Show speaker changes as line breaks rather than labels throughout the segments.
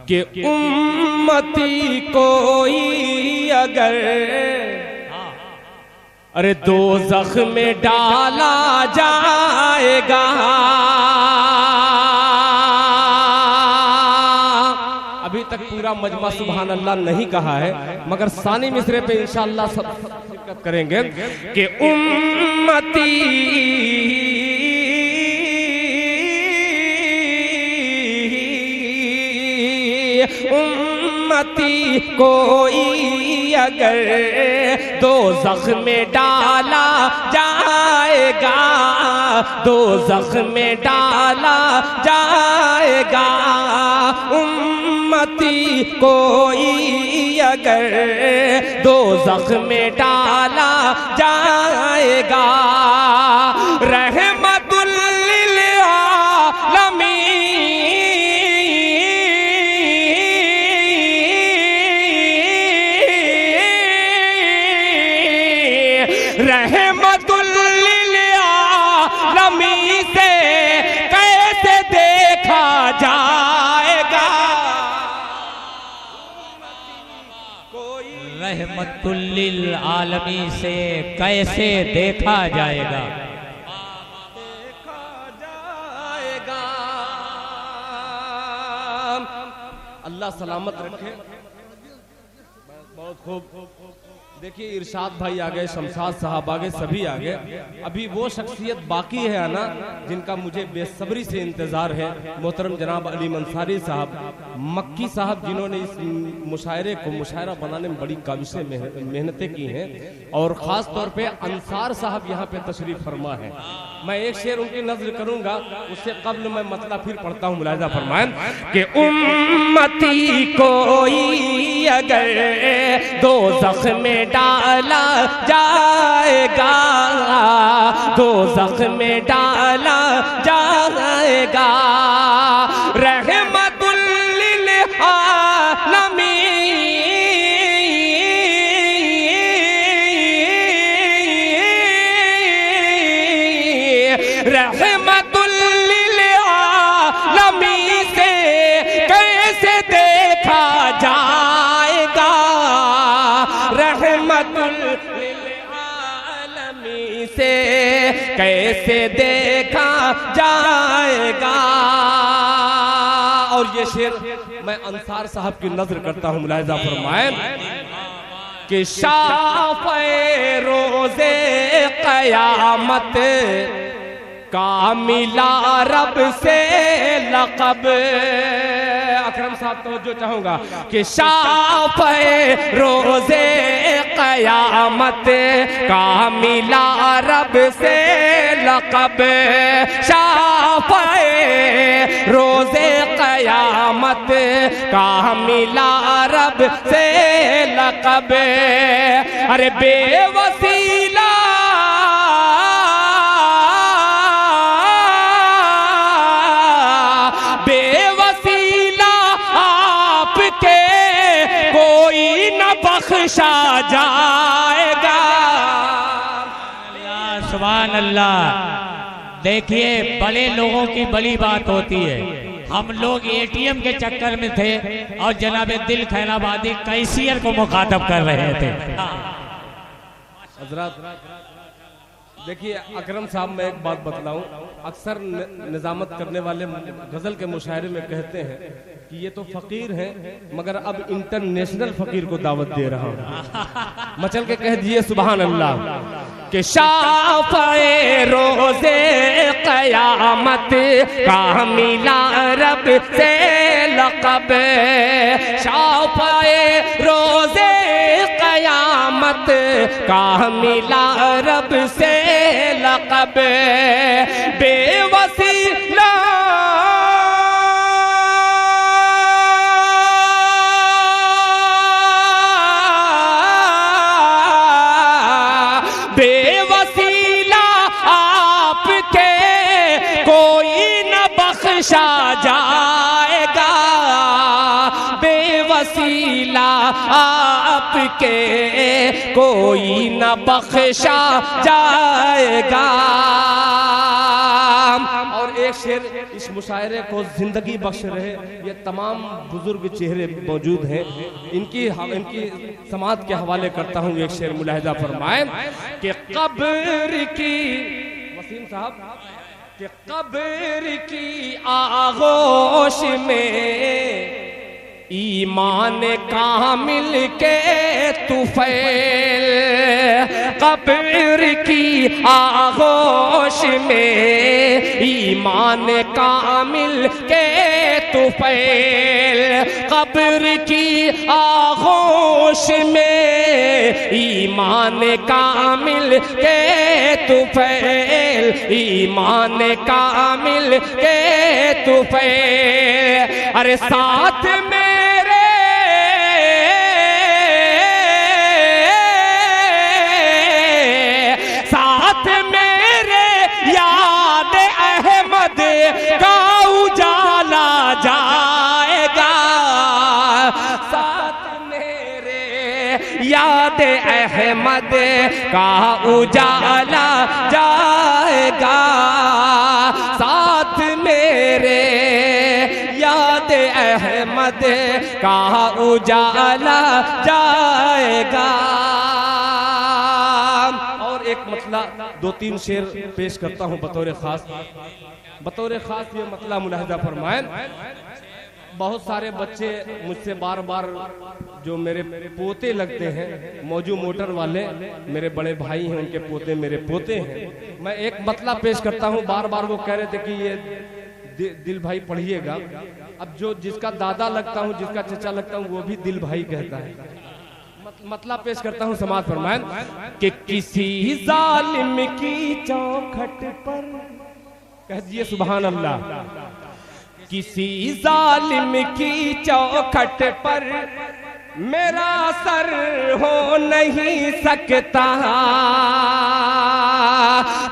कि उम्मती कोई अगर अरे दोज़ख में डाला जाएगा, अभी तक पूरा मजमा सुभान अल्लाह नहीं कहा है, मगर सानी मिसरे पे इंशाअल्लाह सब शिरकत करेंगे कि उम्मती उम्मती कोई अगर दोज़ख में डाला जाएगा, दोज़ख में डाला जाएगा, उम्मती कोई अगर दोज़ख में डाला जाएगा, रहमतुल लिल आलमीन रहमतुल लिल आलमीन से कैसे देखा जाएगा,
रहमतुल लिल आलमीन से कैसे देखा जाएगा,
अल्लाह सलामत रखे। बहुत खूब। देखिए इरशाद भाई आ गए, शमशाद साहब आ गए, सभी आ गए। अभी वो शख्सियत बाकी है आना जिनका मुझे बेसब्री से इंतजार है। मोहतरम जनाब अली मंसारी साहब मक्की साहब, जिन्होंने इस मुशायरे को मुशायरा बनाने में बड़ी काबिशें मेहनतें की हैं, और ख़ास तौर पे अंसार साहब यहाँ पे तशरीफ फरमा है। मैं एक शेर उनकी नज़र करूँगा, उससे कब्ल मैं मतला फिर पढ़ता हूँ, मुलाहिज़ा फरमाएं कि उम्मती कोई अगर दोज़ख में डाला जाएगा, दोज़ख में डाला जाएगा, रहमतुल लिल आलमीन रहमतुल लिल आलमीन से कैसे देखा जाएगा, रहमतुल लिल आलमीन से कैसे देखा जाएगा। और ये शेर मैं अंसार साहब की नजर करता हूँ, मुलाहिज़ा फरमाएं कि शाफ़े रोज़े क़यामत का मिला रब से लक़ब। अकरम साहब तवज्जो चाहूंगा कि शाफ़े रोज़े क़यामत का मिला रब से लक़ब, शाफ़े रोज़े क़यामत का मिला रब से लक़ब। अरे बेवसीला बख्शा जाएगा।
सुभान अल्लाह। देखिए बड़े लोगों की बड़ी बात होती है। हम लोग एटीएम के चक्कर में थे और जनाब दिल खैराबादी कैशियर को मुखातब कर रहे थे।
हज़रात देखिए अकरम साहब, मैं एक बात बतलाऊं, अक्सर निजामत करने वाले गजल के मुशायरे में कहते हैं कि ये तो फकीर हैं, मगर अब इंटरनेशनल फकीर को दावत दे रहा हूं। मचल के कह दिए सुभान अल्लाह कि शाफ़े रोज़े क़यामत का मिला रब से लक़ब, शाफ़े रोज़े क़यामत का मिला रब से लक़ब, बेवसीला बेवसीला आपके कोई न बख्शा जाएगा, बेवसीला आपके कोई न बख्शा जाएगा। और एक शेर इस मुशायरे को जिंदगी बख्श रहे। ये तमाम बुजुर्ग चेहरे मौजूद हैं, इनकी समाज के हवाले करता हूँ। एक शेर मुलाहिजा फरमाए कि कब्र की, वसीम साहब, कि कब्र की आगोश में ईमान कामिल के तुफैल, कब्र की आगोश में ईमान कामिल के तुफैल, कब्र की आगोश में ईमान कामिल के तुफैल, ईमान कामिल के तुफैल। अरे साथ में का उजाला जाएगा, साथ मेरे याद अहमद का उजाला जाएगा, साथ मेरे याद अहमद का उजाला जाएगा। और एक मतला दो तीन शेर पेश करता हूँ बतौर खास। ये मतला मुलाहिजा फरमाएं। बहुत सारे बच्चे मुझसे बार बार, जो मेरे पोते लगते हैं, मौजू मोटर वाले मेरे बड़े भाई हैं, उनके पोते मेरे पोते हैं। मैं एक मतला पेश करता हूँ, बार बार वो कह रहे थे कि ये दिल भाई पढ़िएगा। अब जो जिसका दादा लगता हूँ, जिसका चचा लगता हूँ, वो भी दिल भाई कहता है। मतलब पेश करता हूँ, समाज फरमाएं कि किसी जालिम की चौखट पर, कह दिए सुभान अल्लाह, किसी जालिम की चौखट पर मेरा सर हो नहीं सकता,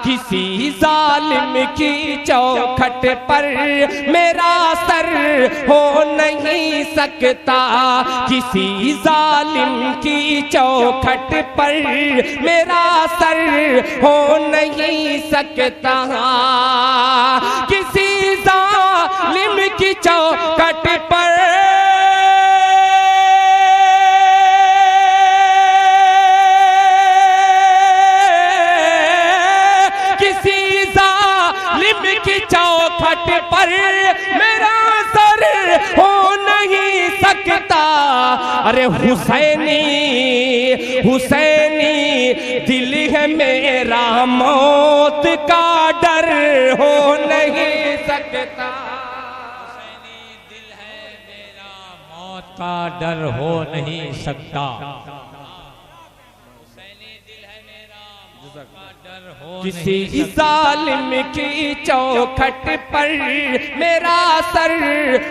किसी जालिम की चौखट पर मेरा सर हो नहीं सकता, किसी जालिम की चौखट पर मेरा सर हो नहीं सकता, किसी जालिम की चौखट पर की चौखट पर मेरा सर हो नहीं सकता। अरे हुसैनी हुसैनी दिल है मेरा, मौत का डर हो नहीं सकता,
हुसैनी दिल है मेरा, मौत का डर हो नहीं सकता,
किसी जालिम की चौखट पर मेरा सर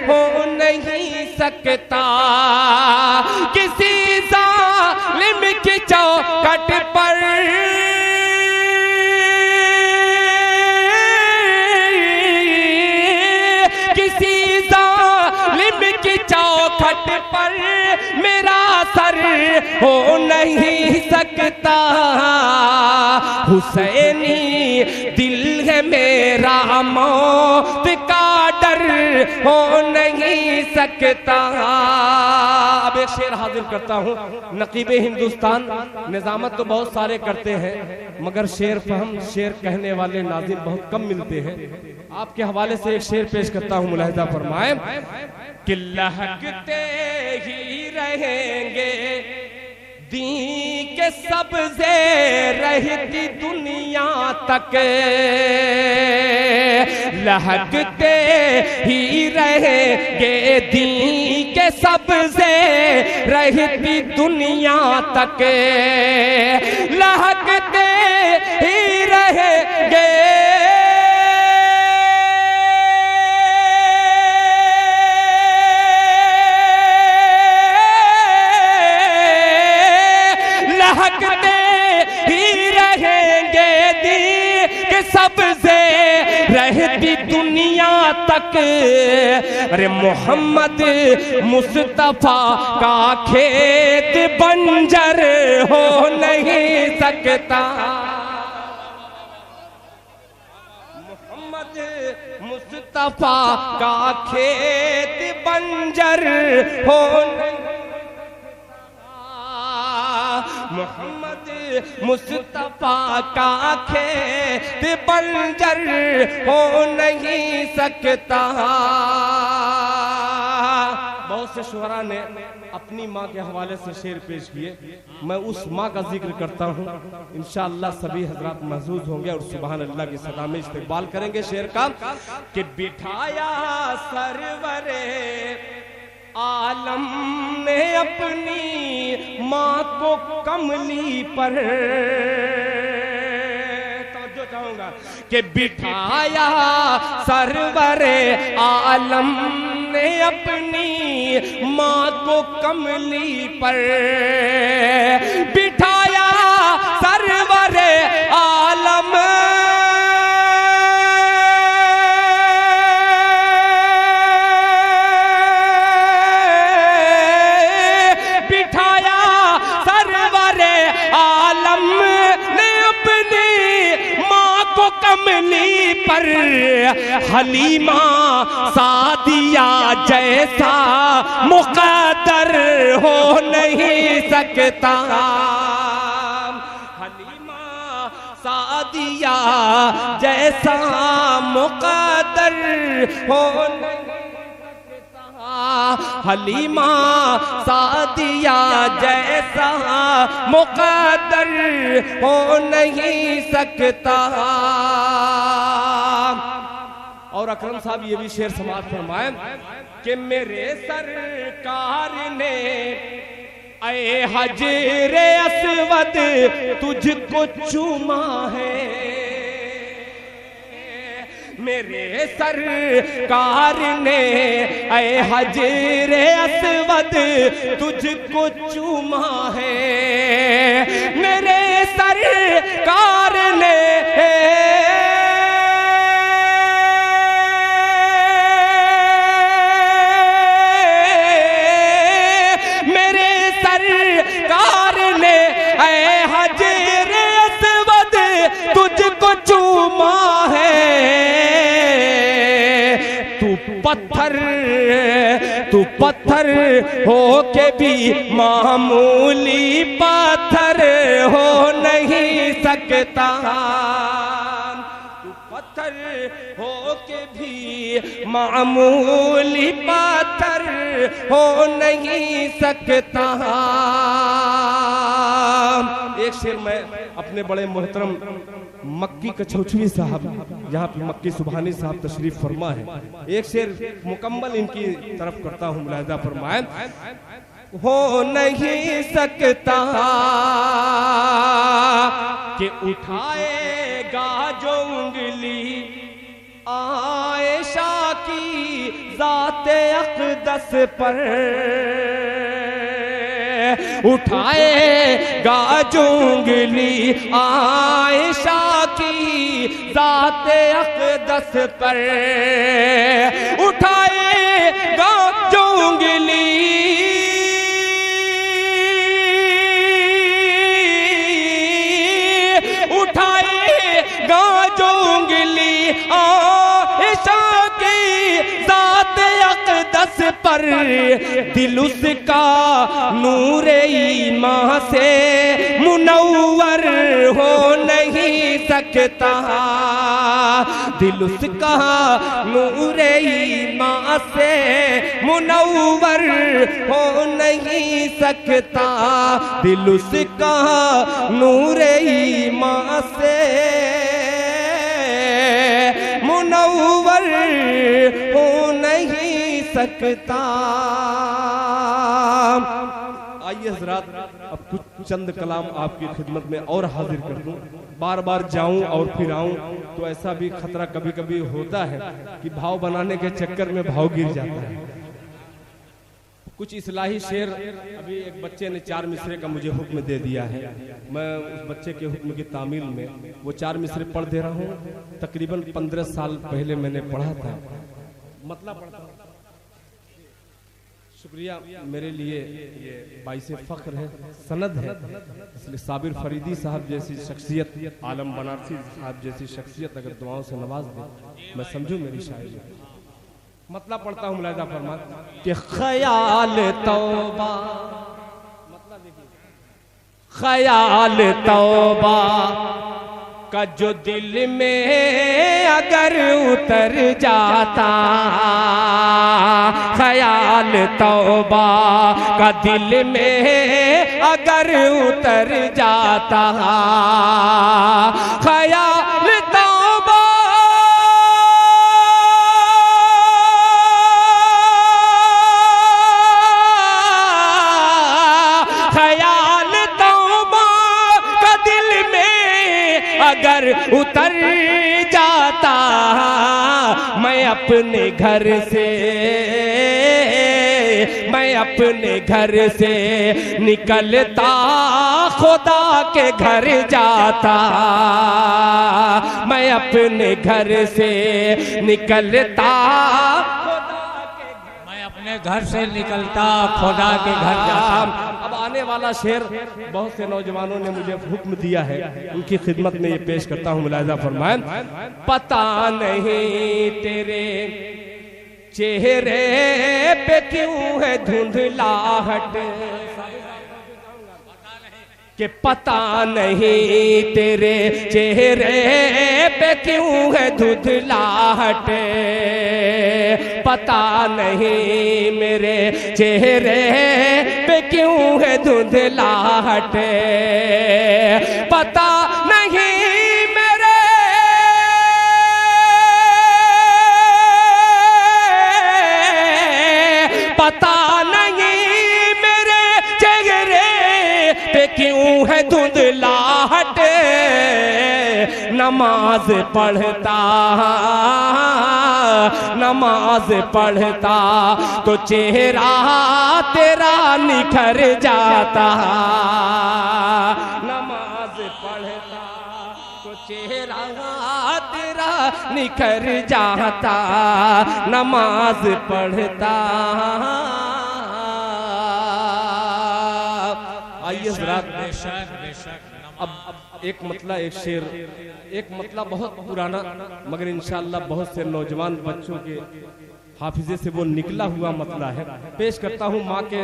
हो नहीं सकता, किसी जालिम की चौखट पर किसी जालिम की चौखट पर मेरा सर हो नहीं सकता, हुसैनी दिल है मेरा, मौत का डर हो नहीं सकता। अब एक शेर हाजिर करता हूँ। नकीबे हिंदुस्तान निजामत तो बहुत सारे करते हैं, मगर शेर फहम, शेर कहने वाले नाज़िम बहुत कम मिलते हैं। आपके हवाले से एक शेर पेश करता हूँ, मुलाहिजा फरमाएं कि लहकते ही रहेंगे दी के सब्ज़े रहती दुनिया तक, लहकते ही रहेंगे दी के सब्ज़े रहती दुनिया तक, लहकते ही रहेंगे सबसे रहती दुनिया तक। अरे मोहम्मद मुस्तफा का खेत बंजर हो नहीं सकता, मोहम्मद मुस्तफा का खेत बंजर हो मोहम्मद मुस्तफा का खेत बंजर हो नहीं सकता। बहुत से शुअरा ने अपनी माँ के हवाले से शेर पेश किए, मैं उस माँ का जिक्र करता हूँ। इंशाअल्लाह सभी हजरात महसूस होंगे और सुभान अल्लाह की सदा में इस्तेकबाल करेंगे शेर का कि बिठाया सरवरे आलम ने अपनी माँ को कमली पर, तो चाहूंगा कि बिठाया सरवरे आलम ने अपनी माँ को कमली पर, बिठाया सरवरे आलम कमली पर, हलीमा सादिया जैसा मुकद्दर हो नहीं सकता। हलीमा सादिया जैसा मुकद्दर हो नहीं सकता। हलीमा सादिया जैसा मुकद्दर हो नहीं सकता। और अकरम साहब ये भी शेर समाज फरमाए कि मेरे सरकार ने ऐ हजरे अस्वद तुझको चूमा है, मेरे सरकार ने ऐ हजरे अस्वद तुझको चूमा है, मेरे सरकार ने चूमा है। तू पत्थर हो के भी मामूली पत्थर हो नहीं सकता। तू पत्थर हो के भी मामूली पत्थर हो नहीं सकता। एक शेर मैं अपने बड़े मोहतरम मक्की कछौछवी साहब, जहाँ पे मक्की सुभानी साहब तशरीफ फरमा है, एक शेर मुकम्मल इनकी तरफ करता हूँ, मुलाहिजा फरमाए। हो नहीं सकता कि उठाएगा जो उंगली आयशा की ज़ाते अक़दस पर, उठाएगा जो उंगली आयशा की ज़ाते अक़दस पर, उठाएगा जो उंगली उठाएगा जो उंगली आयशा की ज़ाते अक़दस पर, दिल उसका नूरे ईमान से मुनव्वर हो नहीं सकता। दिल उसका नूरे ईमान से मुनव्वर हो नहीं सकता। दिल उसका नूरे ईमान से मुनव्वर हो नहीं सकता। आइए हजरात, अब कुछ चंद कलाम आपकी खिदमत में और हाजिर कर दूं। बार बार जाऊं और फिर आऊं तो ऐसा भी खतरा कभी कभी होता है कि भाव बनाने के चक्कर में भाव गिर जाता है। कुछ इस्लाही शेर, अभी एक बच्चे ने 4 मिसरे का मुझे हुक्म दे दिया है, मैं उस बच्चे के हुक्म की तामील में वो 4 मिसरे पढ़ दे रहा हूँ। तकरीबन 15 साल पहले मैंने पढ़ा था, मतलब शुक्रिया। मेरे लिए ये बाइसे फख्र है, सनद है, इसलिए साबिर फरीदी साहब जैसी शख्सियत, आलम बनारसी साहब जैसी शख्सियत अगर दुआओं से नवाज दे, मैं समझूं मेरी शायरी। मतलब पढ़ता हूँ मुलाहिजा फरमा कि ख्याल तौबा, मतलब ख्याल तौबा का जो दिल में अगर उतर जाता, ख्याल तौबा का दिल में अगर उतर जाता, ख्याल तौबा ख्याल तौबा का दिल में अगर उतर जाता, मैं अपने घर से, मैं अपने घर से निकलता खुदा के घर जाता, मैं अपने घर से निकलता,
मैं अपने घर से निकलता खुदा के घर जाता।
अब आने वाला शेर बहुत से नौजवानों ने मुझे हुक्म दिया है, उनकी खिदमत में ये पेश करता हूँ, मुलाहिजा फरमाएं। पता नहीं तेरे चेहरे पे क्यों है धुंधलाहट, कि पता नहीं तेरे चेहरे पे क्यों है धुंधलाहट, पता नहीं मेरे चेहरे पे क्यों है धुंधलाहट, पता नहीं पता नहीं मेरे चेहरे पे क्यों है धुंधलाहट, नमाज पढ़ता, नमाज पढ़ता तो चेहरा तेरा निखर जाता, नमाज पढ़ता तो चेहरा तेरा निखर जाता, नमाज पढ़ता। आइए अब एक मतला, एक शेर, एक मतला बहुत पुराना मगर इंशाअल्लाह बहुत से नौजवान बच्चों के हाफिजे से वो निकला हुआ मतला है, पेश करता हूँ। माँ के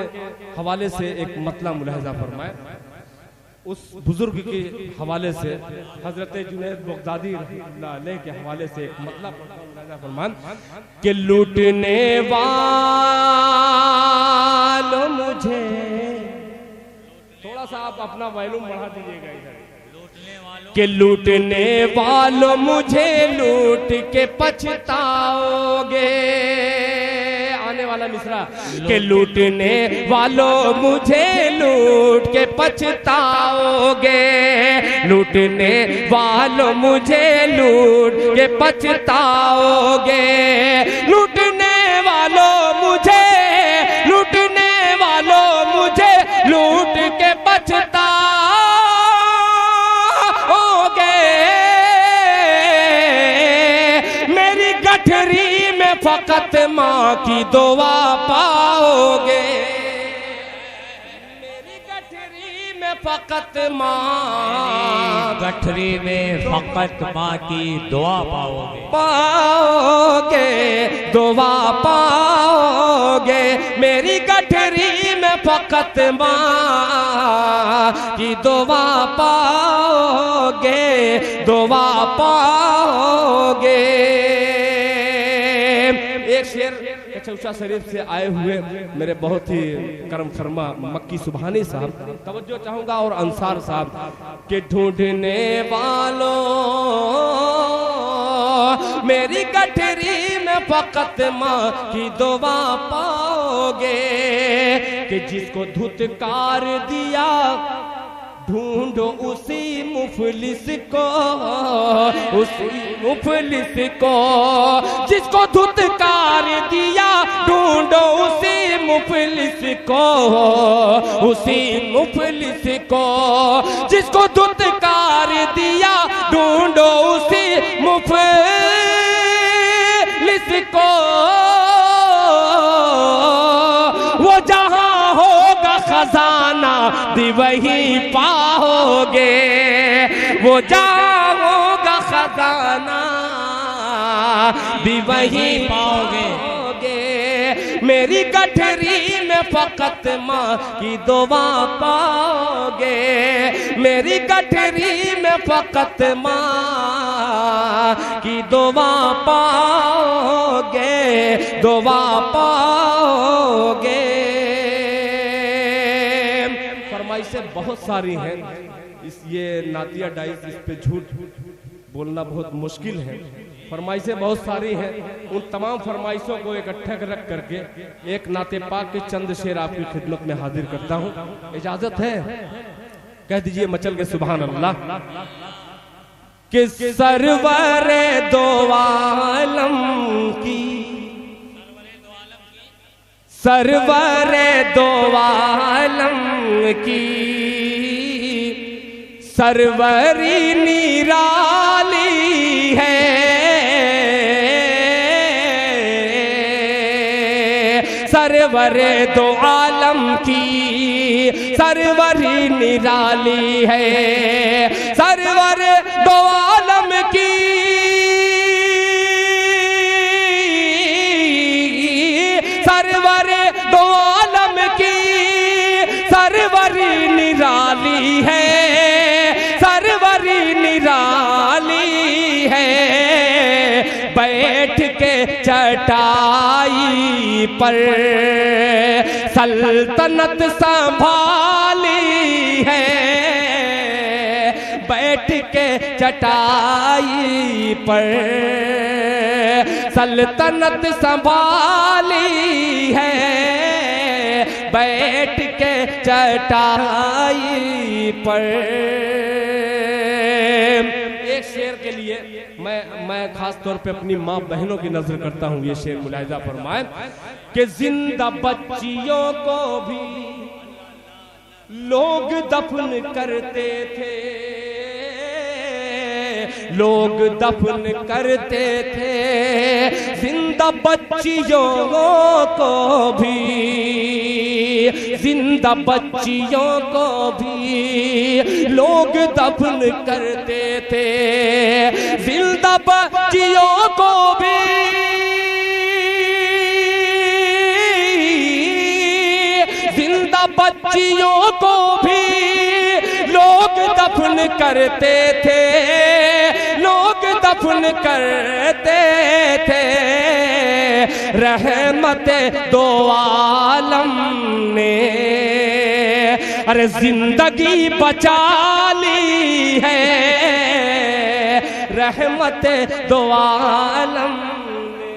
हवाले से एक मतला मुलाहिजा फरमाए, उस बुजुर्ग के हवाले से, हजरत जुनैद बगदादी रहमतुल्लाह अलैह के हवाले से एक मतलब फरमान कि लूटने वालों मुझे, थोड़ा सा आप अपना वॉल्यूम बढ़ा दीजिएगा इधर, कि लूटने वालों मुझे लूट के पछताओगे, आने वाला मिसरा, कि लूटने वालों मुझे लूट के पछताओगे, लूटने वालों मुझे लूट के पछताओगे, लूटने वालों मुझे, लूटने वालों मुझे लूट के पछताओगे, मेरी गठरी में फकत माँ की दुआ पाओगे, मेरी गठरी में फकत माँ,
गठरी में फकत माँ की दुआ पाओगे,
पाओगे दुआ पाओगे, मेरी गठरी में फकत माँ की दुआ पाओगे, दुआ पाओगे। एक शेर चौसा शरीफ से आए हुए मेरे बहुत ही करम फरमा मक्की सुबहानी साहब, तवज्जो चाहूंगा, और अंसार साहब के ढूंढने वालों मेरी गठरी में फकत माँ की दुआ पाओगे, कि जिसको धुतकार दिया ढूंढो उसी मुफलिस को, उसी मुफलिस को, जिसको धुतकार दिया ढूंढो उसी मुफलिस को, उसी मुफलिस को, जिसको धुतकार दिया ढूंढो उसी मुफलिस को, वो होगा खजाना दी वही पाओगे, वो जहाँ होगा खजाना दी वही पाओगे। मेरी गठरी में फकत माँ की दुआ पाओगे, मेरी गठरी में फकत माँ की दुआ पाओगे, दुआ पाओगे। फरमाइशें बहुत सारी हैं, ये नातिया डाइस, इस पे झूठ बोलना बहुत मुश्किल है। फरमाइशें बहुत सारी हैं, उन तमाम फरमाइशों को इकट्ठा रख करके एक नाते पाक के चंद शेर आपकी खिदमत में हाजिर करता हूँ। इजाजत है? कह दीजिए मचल के सुभान अल्लाह। कि सरवरे दो आलम की, सरवरे दो आलम की सरवरी निराली है, सरवरे दो आलम की सरवरी निराली है, सरवर दो आलम की सरवर दो आलम की सरवरी निराली है, सरवरी निराली है। बैठ के चटाई पर सल्तनत संभाली है, बैठ के चटाई पर सल्तनत संभाली है, बैठ के चटाई पर। एक शेर के लिए मैं खास तौर पे अपनी माँ बहनों की नजर करता हूँ। ये शेर मुलाहिजा फरमाए कि जिंदा बच्चियों को भी लोग दफन करते थे, लोग दफन करते थे, जिंदा बच्चियों को भी, जिंदा बच्चियों को भी लोग दफन करते थे, जिंदा बच्चियों को भी जिंदा बच्चियों को भी लोग दफन करते थे, लोग दफन करते थे। रहमत दो आलम ने अरे जिंदगी बचा ली है, रहमत दो आलम ने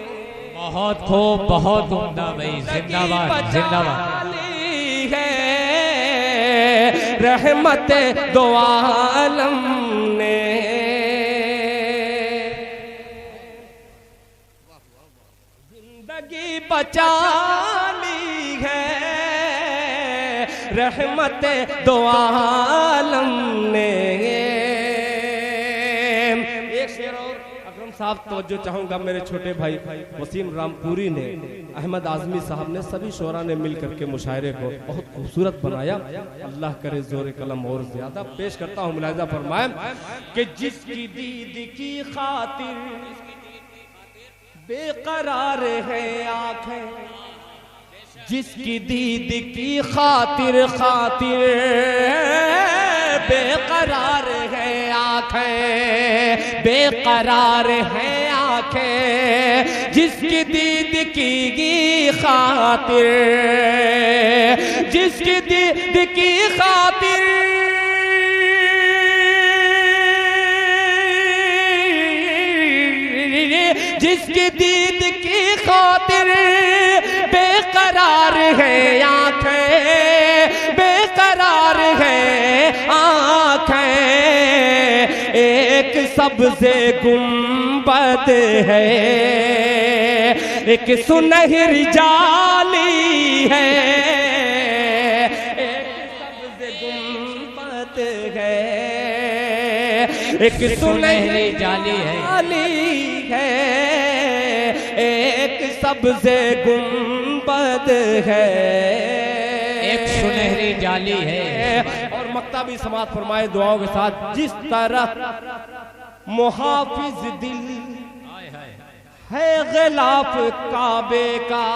बहुत खूब, बहुत उम्दा भाई, जिंदाबाद जिंदाबाद।
रहमत दो आलम ने जिंदगी बचा ली है, रहमत दो आलम ने। एक शेर और अकरम साहब तवज्जो चाहूंगा, मेरे छोटे भाई वसीम रामपुरी ने, अहमद आजमी साहब ने, सभी शोरा ने मिल करके मुशायरे को बहुत खूबसूरत बनाया। अल्लाह करे जोर कलम और ज्यादा। पेश करता हूँ, मुलाहिजा फरमाए कि जिसकी दीद की खातिर बेकरार है आंखें, जिसकी दीद की खातिर खातिर बेकरार है आंखें, बेकरार है आंखें, जिसकी दीद की खातिर, जिसकी दीद की खातिर, जिसकी दीद की खातिर बेकरार है आंखें, बेकरार है आंखें। एक सबसे गुंबद है, एक सुनहरी जाली है, एक सबसे गुंबद है, एक सुनहरी जाली है, एक सबसे गुंबद है,
एक सुनहरी जाली है।
और मक्ता भी समाप्त फरमाए दुआओं के साथ, जिस तरह मुहाफिज दिल है गिलाफ काबे का,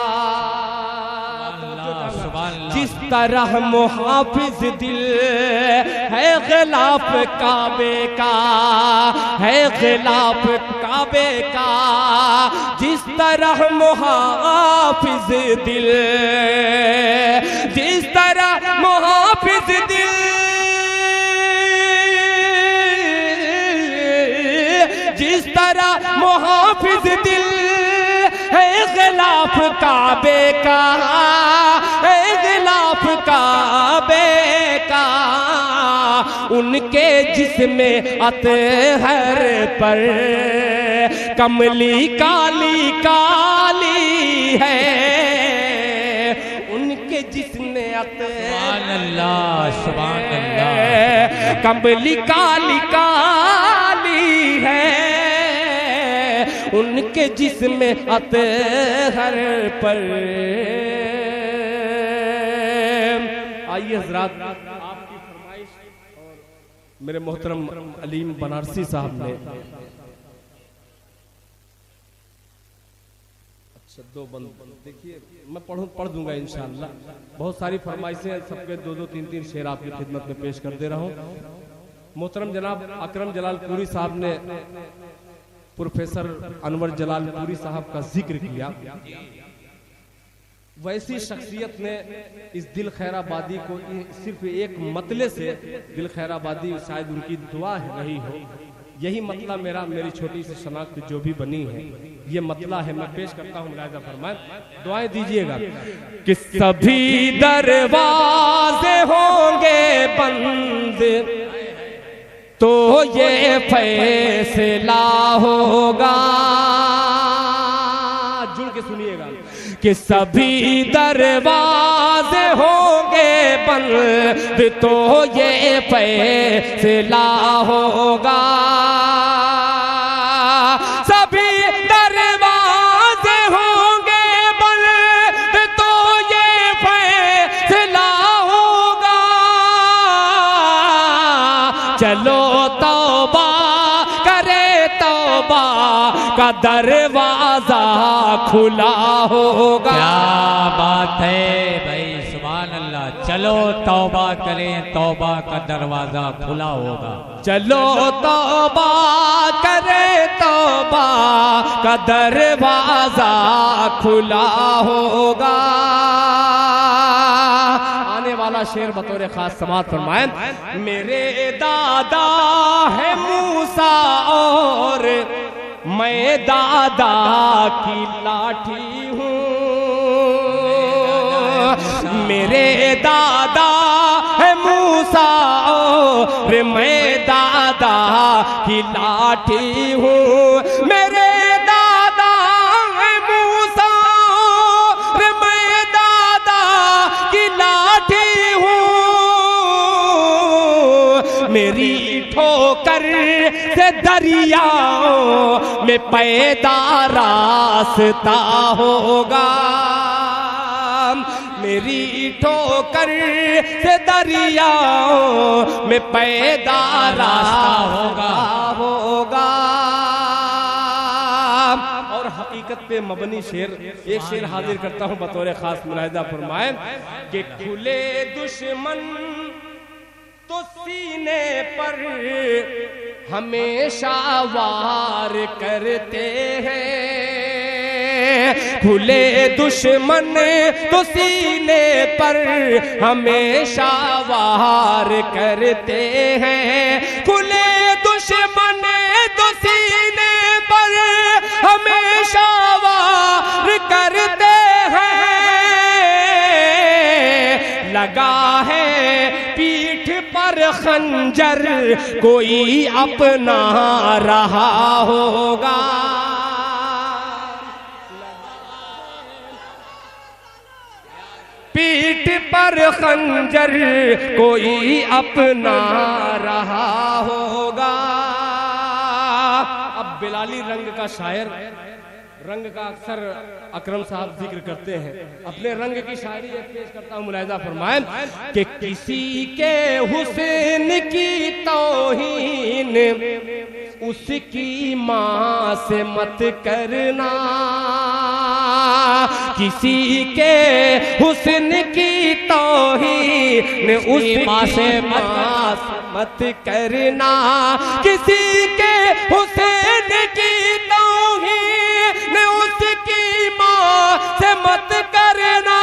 जिस तरह मुहाफिज दिल है गिलाफ काबे का, है गिलाफ काबे का, जिस तरह मुहाफिज दिल, जिस तरह मुहाफिज दिल, जिस तरह मुहाफिज दिल है गिलाफ काबे का, है गिलाफ काबे का, उनके जिस्म अतहर पर कमली काली काली है, उनके जिस्म अतहर
सुभान अल्लाह
कमली काली काली है, उनके जिस्म अतहर पर। आइए हजरात, आपकी फरमाइश और मेरे मोहतरम अलीम बनारसी साहब ने दो बंद देखिए, मैं पढ़ दूंगा इंशाअल्लाह। बहुत सारी फरमाइशें, सबके दो दो तीन तीन शेर आपकी खिदमत में पेश कर दे रहा हूँ। मोहतरम जनाब अकरम जलालपुरी साहब ने प्रोफेसर अनवर जलालपुरी साहब का जिक्र किया। वैसी शख्सियत ने इस दिल खैराबादी को सिर्फ एक मतले से, दिल खैराबादी शायद उनकी दुआ रही हो, यही मतला मेरी छोटी सी शनाख्त जो भी बनी है, ये मतला है। मैं पेश करता हूँ, मुलाहिजा फरमाएं, दुआएं दीजिएगा कि सभी दरवाजे होंगे बंद तो ये फैसला होगा, जुड़ के सुनिएगा, कि सभी दरवाजे होंगे बंद तो ये फैसला होगा, सभी दरवाजे होंगे बंद तो ये फैसला होगा, चलो तौबा करे, तौबा का दरवाजा खुला होगा।
क्या बात है भाई, सुभान अल्लाह। चलो तौबा करें, तौबा का दरवाजा खुला होगा।
चलो तौबा करे, तौबा का दरवाजा खुला होगा। आने वाला शेर बतौर खास समात फरमाएं, मेरे दादा है मूसा और मैं दादा की लाठी हूँ, मेरे दादा है मूसा और मैं दादा की लाठी हूँ, मेरे दादा है मूसा और मैं दादा की लाठी हूँ, मेरी ठोकर से दरियाओं में पैदा रास्ता होगा, मेरी ठोकर से दरियाओं में पैदा रास्ता होगा। और हकीकत पे मबनी शेर, एक शेर हाजिर करता हूँ बतौर खास, मुलाहिजा फरमाएं कि खुले दुश्मन तो सीने पर हमेशा वार करते हैं, खुले दुश्मन तो सीने पर हमेशा वार करते हैं, खुले दुश्मन तो सीने पर हमेशा वार करते हैं, लगा है पीठ पर खंजर कोई अपना रहा होगा, पीठ पर खंजर कोई अपना रहा होगा। अब बिलाली रंग का शायर रंग का अक्सर अकरम साहब जिक्र करते हैं। अपने रंग की शायरी एक पेश करता हूँ, मुलाहिजा फरमाएं कि किसी के हुस्न की तौहीन उसकी माँ से मत करना, किसी के हुस्न की तौहीन उसकी माँ से मत करना, किसी के हुस्न की तौहीन उसकी माँ से मत करना,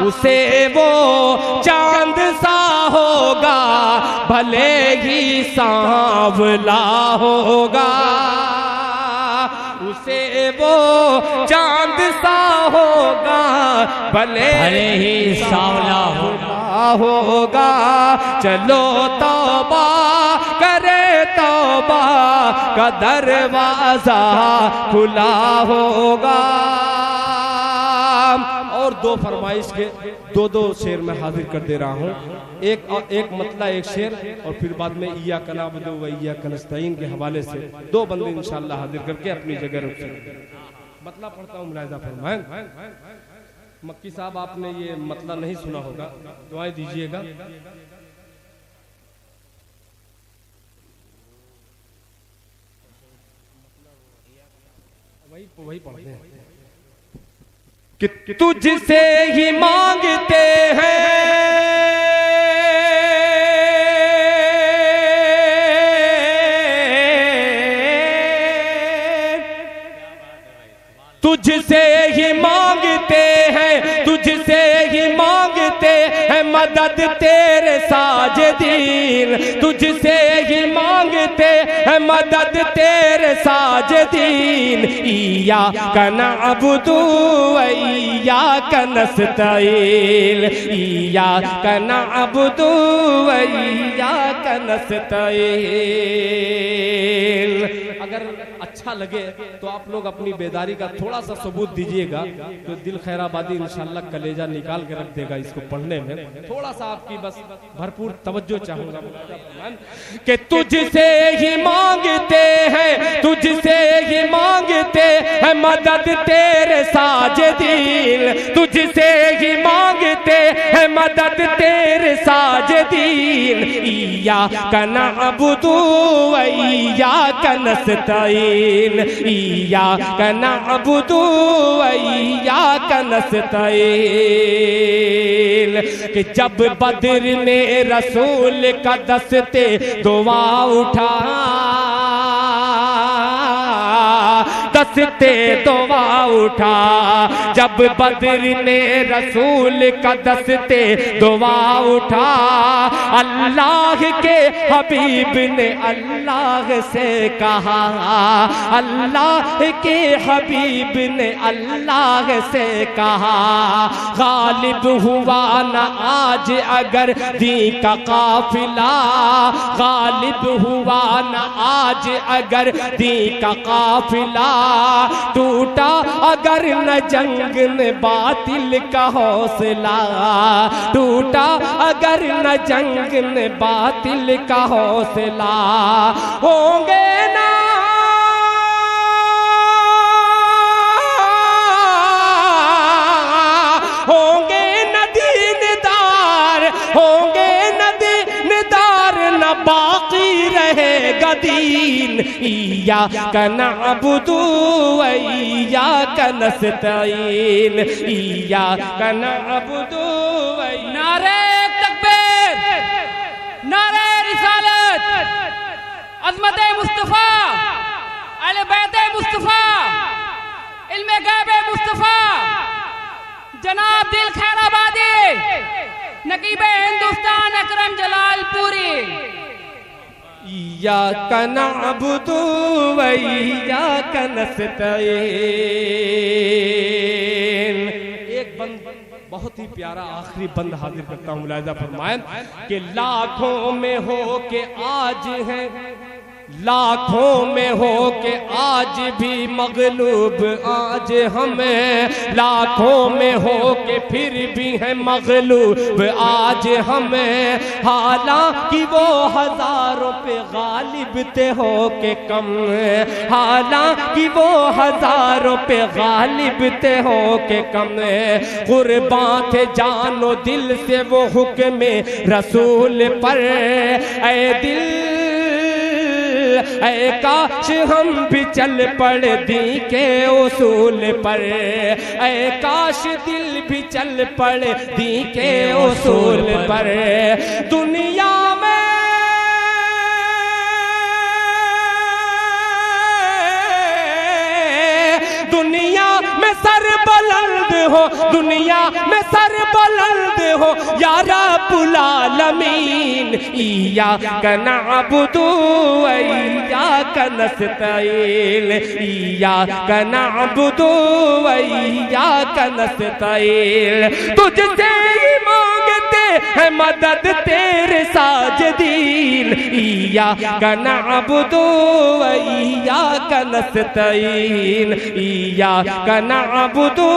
उसे वो चांद सा होगा भले ही सांवला होगा, उसे वो चांद सा होगा भले ही सांवला होगा। चलो तौबा करे, तौबा का दरवाजा खुला होगा। और दो फरमाइश के दो शेर में हाजिर कर दे रहा हूँ, एक मतला एक शेर, और फिर बाद में इय्याका नअबुदु व इय्याका नस्तईन के हवाले से दो बंदे इंशाअल्लाह हाजिर करके अपनी जगह रख सकते। मतला पढ़ता हूँ, मुलाहिजा फरमाएं। मक्की साहब आपने ये मतला नहीं सुना होगा, दुआएं दीजिएगा। वही पढ़ते हैं कि तुझसे ही मांगते हैं, तुझसे ही मांगते हैं, तुझसे ही मांगते हैं मदद तेरे साजिदीन, तुझसे ही मांगते हैं मदद तेरे साजिदीन। इय्याका नअबुदु व इय्याका नस्तईन, इय्याका नअबुदु व इय्याका नस्तईन। अगर अच्छा लगे तो आप लोग अपनी बेदारी का थोड़ा सा सबूत दीजिएगा, तो दिल खैराबादी इंशाल्लाह कलेजा निकाल के रख देगा इसको पढ़ने में। थोड़ा सा आपकी बस भरपूर तवज्जो चाहूंगा कि तुझसे ही मांगते हैं, तुझसे ही मांगते हैं मदद तेरे साजिदीन, तुझसे ही मांगते हैं मदद तेरे साजिदीन। इय्याका नअबुदु व इय्याका नस्तईन, इय्याका नअबुदु व इय्याका नस्तईन। कि जब बद्र में रसूल का दस्ते दुआ उठा, दस्ते दुआ उठा, जब बद्र ने रसूल का दस्ते दुआ उठा, अल्लाह के हबीब ने अल्लाह से कहा, अल्लाह के हबीब ने अल्लाह से कहा, गालिब हुआ न आज अगर दीन का काफिला, गालिब हुआ न आज अगर दीन का काफिला, टूटा अगर न जंग में बातिल का हौसला, टूटा अगर न जंग में बातिल का हौसला, होंगे ना होंगे न दीनदार, होंगे न दीनदार, न बाकी रहेगा दीन। इय्याका नअबुदु व इय्याका नस्तईन, इय्याका नअबुदु व नारे तकबीर, नारे रिसालत, अज़मत मुस्तफा, अहले बैत मुस्तफा, इल्मे गैब मुस्तफा, जनाब दिल खैराबादी, नकीब हिंदुस्तान अकरम जलालपुरी। इय्याका नअबुदु व इय्याका नस्तईन। एक बंद बहुत ही प्यारा आखिरी बंद हाजिर करता हूँ, मुलाहिजा फरमाएं कि लाखों में हो के आज है, लाखों में हो के आज भी मगलूब आज हमें, लाखों में हो के फिर भी है मगलूब आज हमें। हालांकि वो हजारों पे गालिब थे हो के कम, हालांकि वो हजारों पे गालिब थे हो के कम। कुर्बान थे जानो दिल से वो हुक्म रसूल पर। ऐ दिल ऐ काश हम भी चल पड़े दी के उसूल पर। ऐ काश दिल भी चल पड़े दी के उसूल पर। दुनिया में सर बुलंद हो, दुनिया में सर बुलंद हो या रब्बुल आलमीन। इय्याका नअबुदु व इय्याका नस्तईन, इय्याका नअबुदु व इय्याका नस्तईन। तुझसे ही मांगते हैं मदद तेरे साजिदीन। इय्याका नअबुदु व इय्याका नस्तईन, इय्याका नअबुदु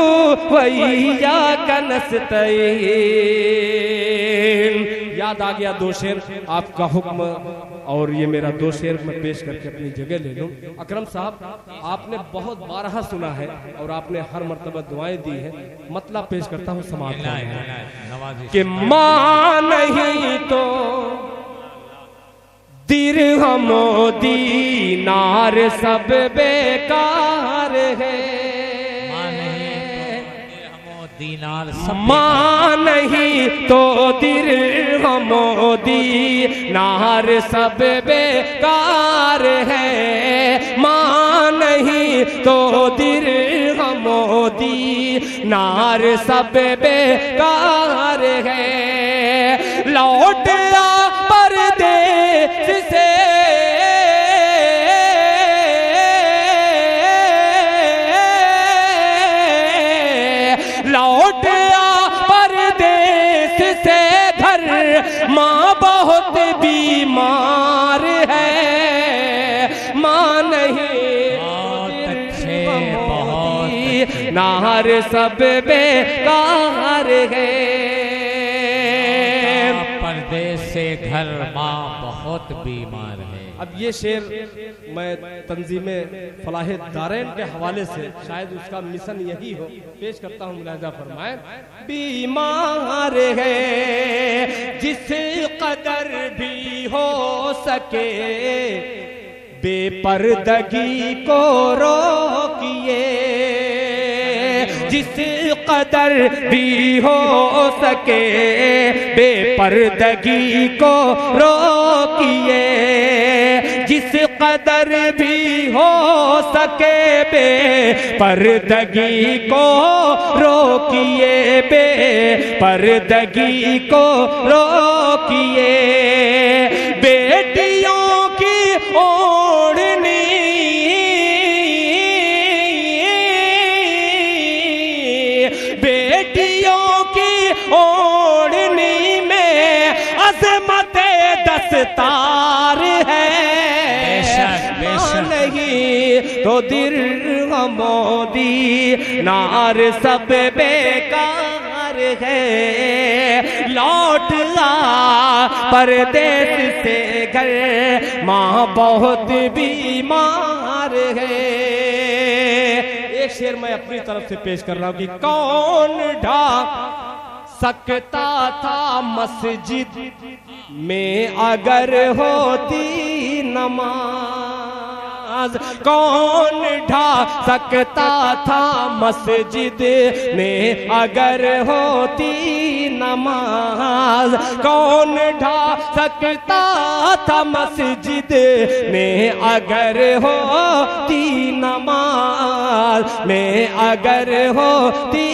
व इय्याका नस्तईन। याद आ गया दो शेर, आपका हुक्म और ये मेरा दो शेर मैं पेश करके अपनी जगह ले लूं। अकरम साहब, आपने बहुत बारहा सुना है और आपने हर मर्तबा दुआएं दी है। मतलब पेश करता हूँ समाप्त कि माँ नहीं तो दिरहम दीनार सब बेकार है। माँ नहीं तो दिरहम दीनार सब बेकार है। माँ नहीं तो दिरहम दीनार सब बेकार है। लौट आ परदेस से लौट आ परदेस से घर, माँ बहुत बीमार है। माँ नहीं नार सब बेकार है।
परदेस से घर, माँ बहुत बीमार है।
अब ये शेर मैं तंजीमे फलाहे दारैन के हवाले से, शायद उसका मिशन यही हो, पेश करता हूँ। मुलाहिजा फरमाए। बीमार है जिस कदर भी हो सके, बेपर्दगी को रोकिए। जिस कदर भी हो सके बेपर्दगी को रोकिए। जिस कदर भी हो सके बेपर्दगी को रोकिए, बेपर्दगी को रोकिए। बेटियों की ओढ़नी ओढ़नी में अज़मत दस्तार है। नहीं तो दिरहम दीनार सब बेकार है। लौट आ परदेस से घर, माँ बहुत बीमार है। एक शेर मैं अपनी तरफ से पेश कर रहा हूँ कि कौन ढा सकता था मस्जिद में अगर होती नमाज। कौन ढा सकता था मस्जिद में अगर होती नमाज। कौन ढा सकता था मस्जिद में अगर होती नमाज, में अगर होती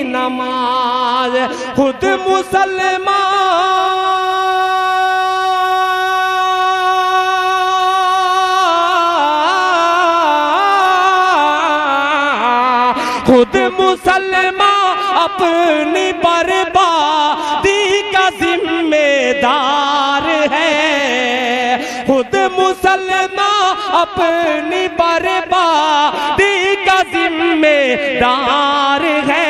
नमाज। खुद मुसलमान खुद मुसलमान अपनी बर्बादी का जिम्मेदार है। खुद मुसलमान अपनी बर्बादी का जिम्मेदार है।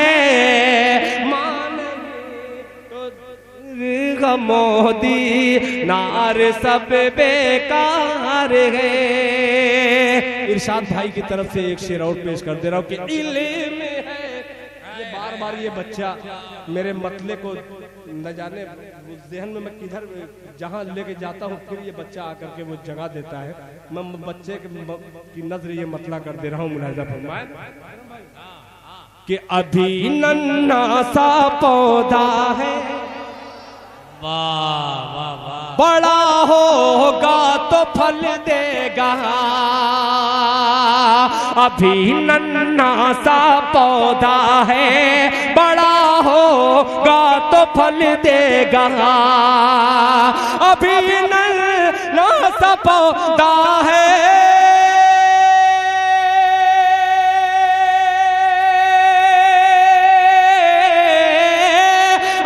मोदी नार सब बेकार है। इरशाद भाई की तरफ से एक शेर और पेश कर दे रहा हूँ कि इल्म है। ये बार बार ये बच्चा मेरे मतले को न जाने जहन में मैं किधर जहाँ लेके जाता हूँ फिर ये बच्चा आकर के वो जगह देता है। मैं बच्चे की नजर ये मतला कर दे रहा हूँ। मुलाहिजा फरमाए कि अभी नन्हा सा पौधा है,
वाह वाह वाह,
बड़ा होगा तो फल देगा। अभी नन्हा सा पौधा है, बड़ा होगा तो फल देगा। अभी नन्हा सा पौधा है,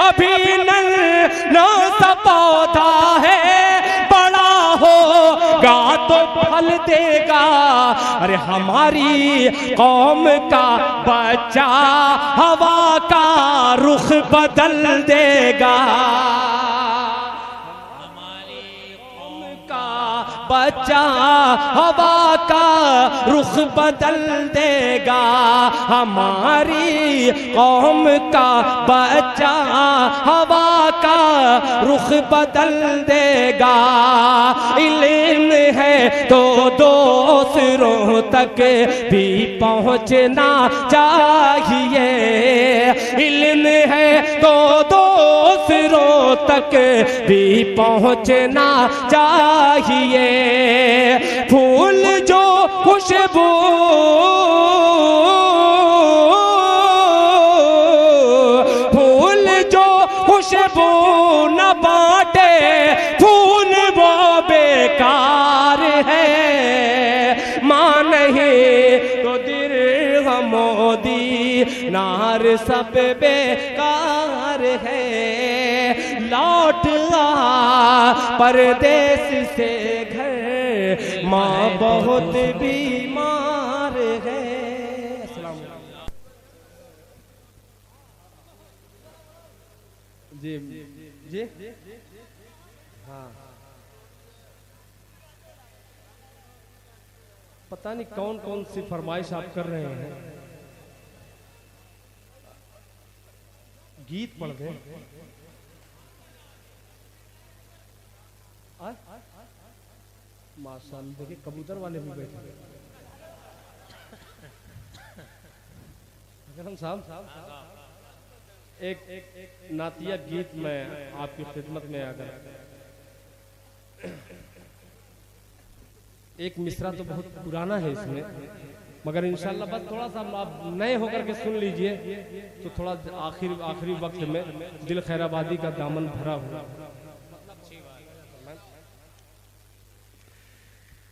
अभी नन्हा सा पौधा है, बड़ा होगा तो फल देगा। अरे हमारी कौम का बच्चा हवा का रुख बदल देगा। हमारी कौम का बच्चा हवा का रुख बदल देगा। हमारी कौम का बच्चा हवा का रुख बदल देगा। इल्म है तो दूसरों तक भी पहुंचना चाहिए। इल्म है तो दूसरों तक भी पहुंचना चाहिए। फूल जो खुशबू खुशबू न बांटे, फूल वो बेकार है। मां नहीं तो दिल मोदी नार सब बेकार है। लौट आ परदेश से घर, माँ बहुत बीमार है। जी जी हाँ, पता नहीं कौन कौन सी फरमाइश आप कर रहे हैं। गीत पढ़ दें। माशाअल्लाह, देखिए कबूतर वाले भी बैठे। अगर साहब एक नातिया गीत में आपकी खिदमत में आकर, एक मिसरा तो बहुत पुराना है इसमें, मगर इंशाल्लाह बस थोड़ा सा आप नए होकर के सुन लीजिए तो थोड़ा आखिरी वक्त में दिल खैराबादी का दामन भरा हुआ।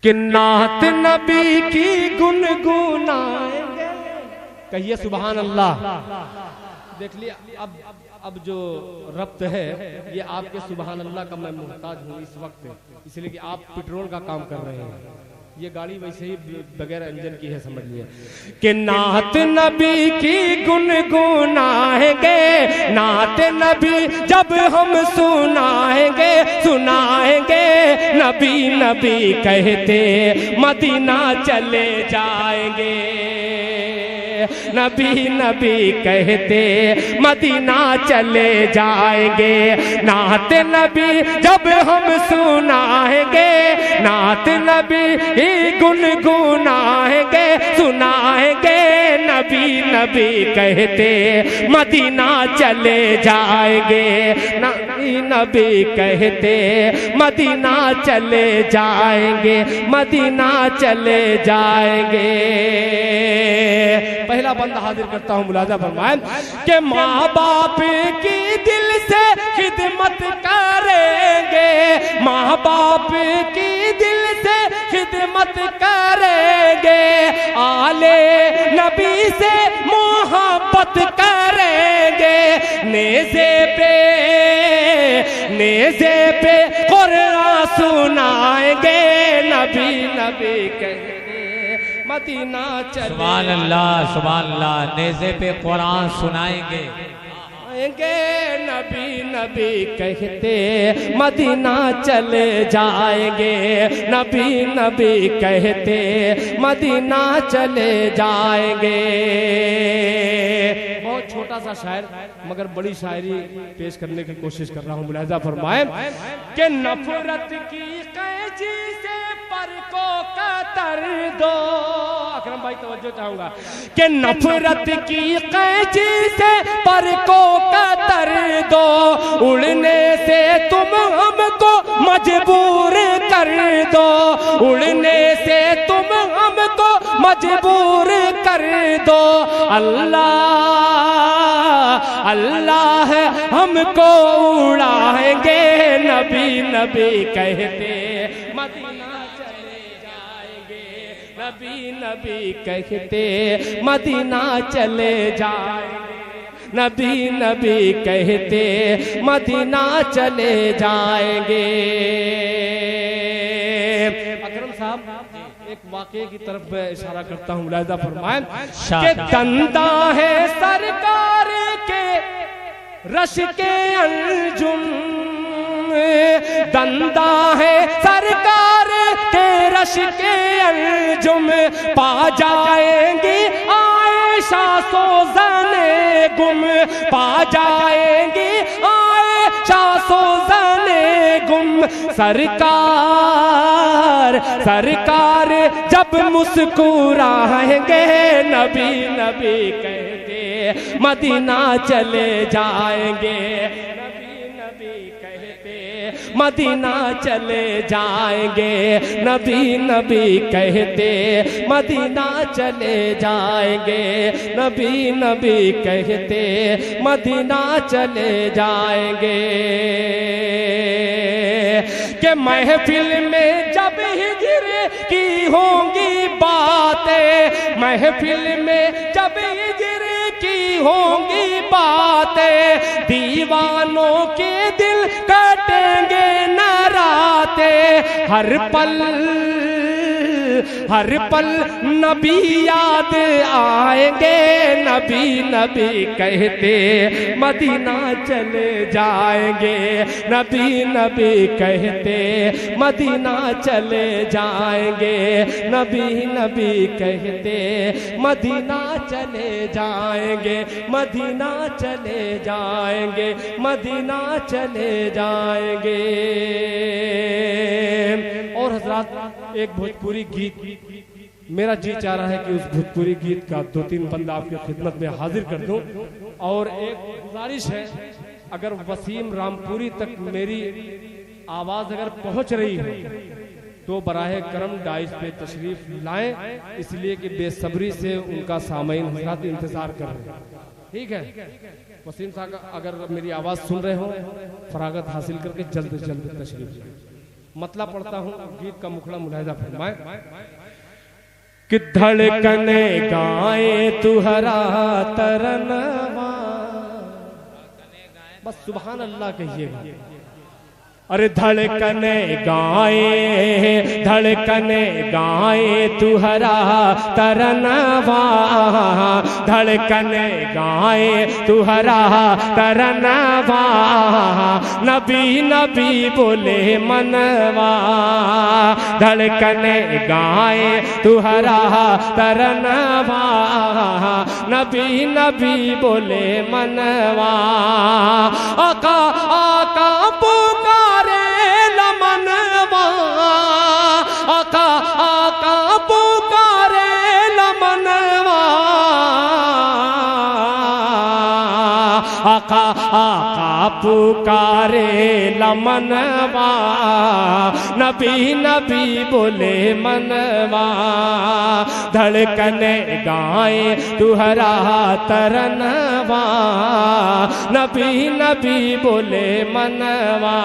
कि नात नबी की गुनगुनाएंगे, कहिए सुभान अल्लाह। देख लिया, अब जो रब्त है ये आपके सुभान अल्लाह का मैं मोहताज हूँ इस वक्त, इसलिए कि आप पेट्रोल का काम कर रहे हैं। ये गाड़ी वैसे ही बगैर इंजन की है, समझ लिया। कि नात नबी की गुनगुनाएंगे, नात नबी जब हम सुनाएंगे, सुनाएंगे नबी नबी कहते मदीना चले जाएंगे। नबी नबी कहते मदीना चले जाएंगे। नात नबी जब हम सुनाएंगे, नात नबी ही गुनगुनाएंगे, सुनाएंगे नबी नबी कहते मदीना चले जाएंगे। नबी नबी कहते मदीना चले जाएंगे, मदीना चले जाएंगे। पहला बंदा हाजिर करता हूँ, मुलाजा फरमाएं कि माँ बाप की दिल से खिदमत करेंगे, माँ बाप की दिल से खिदमत करेंगे। आले नबी से मोहब्बत करेंगे। नेज़े पे कुरान सुनाएंगे, नबी नबी कहते मदीना चले
सुभान अल्लाह नेज़े पे कुरान सुनाएंगे
नबी नबी कहते मदीना चले जाएंगे नबी नबी कहते मदीना चले जाएंगे। बहुत छोटा सा शायर मगर बड़ी शायरी पेश करने की कोशिश कर रहा हूँ। मुलाहिजा फरमाए कि नफरत की कैदी से पर को कतर दो। अकरम भाई तवज्जो चाहूंगा कि नफरत की कैदी से पर को कतर दो, उड़ने से तुम हमको मजबूर कर दो, उड़ने से तुम हमको मजबूर कर दो। अल्लाह अल्लाह हमको उड़ाएंगे नबी नबी कहते मदीना चले जाएंगे नबी नबी कहते मदीना चले जाएंगे नबी नबी कहते मदीना चले जाएंगे। अकरम साहब एक वाक़े की तरफ मैं इशारा करता हूँ। मुलाहिजा फरमाएं कि दंदा है सरकार के रश के अंजुम, दंदा है सरकार के रश के अंजुम, पा जाएंगी आयशा सोज़ने गुम, पा जाएंगी आयशा सोज़ने गुम। सरकार सरकार जब मुस्कुराएंगे नबी नबी कहते मदीना चले जाएंगे नबी नबी कहते मदीना चले जाएंगे नबी नबी कहते मदीना चले जाएंगे नबी नबी कहते मदीना चले जाएंगे। कि महफिल में जब हिजर की होंगी बातें, महफिल में जब हिजर की होंगी बातें, दीवानों के दिल कटेंगे न रातें। हर पल नबी याद आएंगे नबी नबी कहते मदीना चले जाएंगे नबी नबी कहते मदीना चले जाएंगे नबी नबी कहते मदीना चले जाएंगे मदीना चले जाएंगे मदीना चले जाएंगे। और हजरात एक भोजपुरी गीत मेरा जी चाह रहा है कि उस भोजपुरी गीत का 2-3 बंदा आपकी खिदमत में हाजिर कर दूं। और एक गुजारिश है, अगर वसीम रामपुरी तक मेरी आवाज अगर पहुंच रही है तो बराहे करम डाइस पे तशरीफ लाएं, इसलिए कि बेसब्री से उनका सामईन हजरात इंतजार कर रहे हैं। ठीक है, वसीम साहब अगर मेरी आवाज सुन रहे हो फरागत हासिल करके जल्द से जल्द तशरीफ। मतलब पढ़ता हूँ गीत का मुखड़ा मुलाहिजा फरमाए कि धड़कने गाए तुहरा तरनवा। बस सुभान अल्लाह कहिएगा। अरे धड़कने गाए तुहरा तरनवा, धड़कने गाए तुहरा तरनवा, नबी नबी बोले मनवा। धड़कने गाए तुहरा तरनवा, नबी नबी बोले मनवा। आका आका पुकारे लमनवा, आका आका पुकारे लमनवा, आका आका पुकारे लमनवा, नबी नबी बोले मनवा। धड़कने गाए तुहरा तरनवा, नबी नबी बोले मनवा।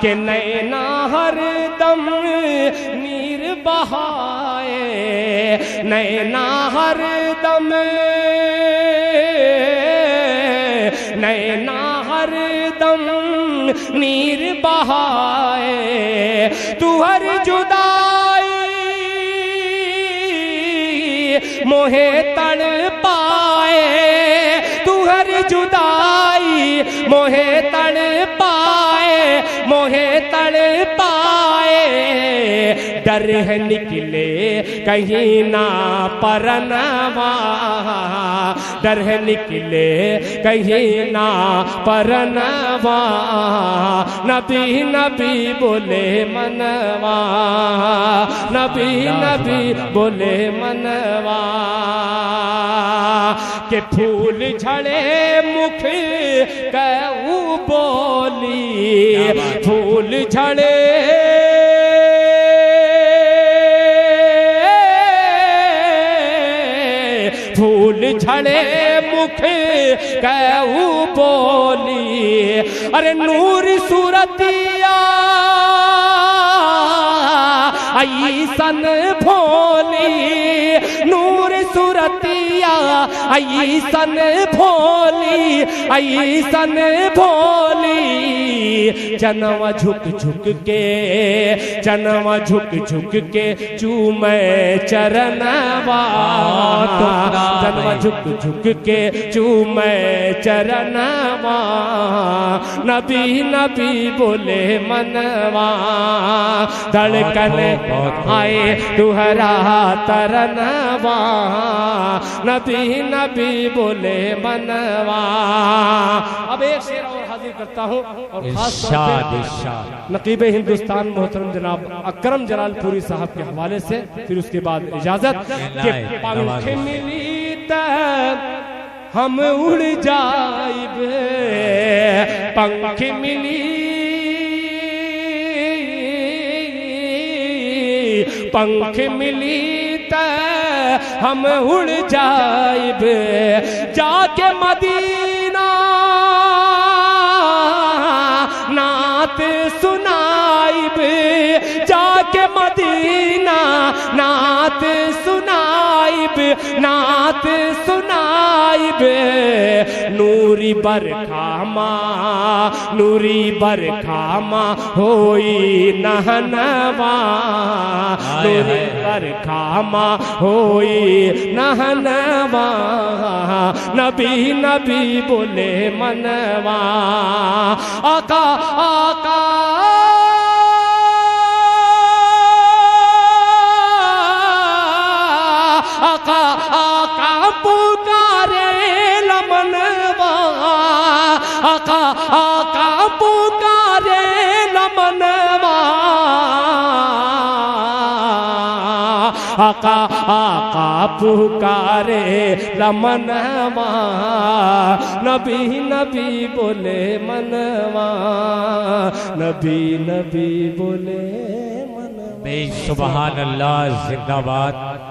के नैना हर दम नीर बहाए, नैना हर दम, नैना हर दम नीर बहाए, तू हर जुदाई मोहे तड़ पाए, तू हर जुदाई मोहे तड़ पाए, मोहे तड़ पाए। डर है निकले कहीं ना परनवा, डर है निकले कहीं ना परनवा, नबी नबी बोले मनवा, नबी नबी बोले मनवा। के फूल झड़े मुख कहू बोली, फूल झड़े फूल झड़े मुख कहू बोली, अरे नूर सूरतिया ऐसन भोली, नूर सूरतिया ऐसन भोली, ऐसन भोली। जनवा झुक झुक के, जनवा झुक झुक के चूमे चरणवा, जनवा झुक झुक के चूमे चरणवा, नबी नबी बोले मनवा। धड़कन आए तुहरा तरनवा, नबी नबी बोले मनवा। अब एक शेर और हाजिर करता हूँ, और खास तौर पे नकीब हिंदुस्तान मोहतरम जनाब अकरम जलालपुरी साहब के हवाले से, फिर उसके बाद इजाजत के पंख मिली त हम उड़ जाइबे, पंख मिली पंख मिली त हम उड़ जाइब, जाके मदीना नात सुनाइब, जाके मदीना नात सुनाइब, नात सुनाइब। नूरी बरखामा, नूरी बरखामा होई नहनवा, नूरी बरखामा होई नहनवा, नबी नबी बोले मनवा। आका आका आका आका पुकारे लमनवा, आका आका पुकारे लमनवा, आका आका पुकारे लमनवा, नबी नबी बोले मनवा, नबी नबी बोले मनवा।
सुभान अल्लाह, जिंदाबाद।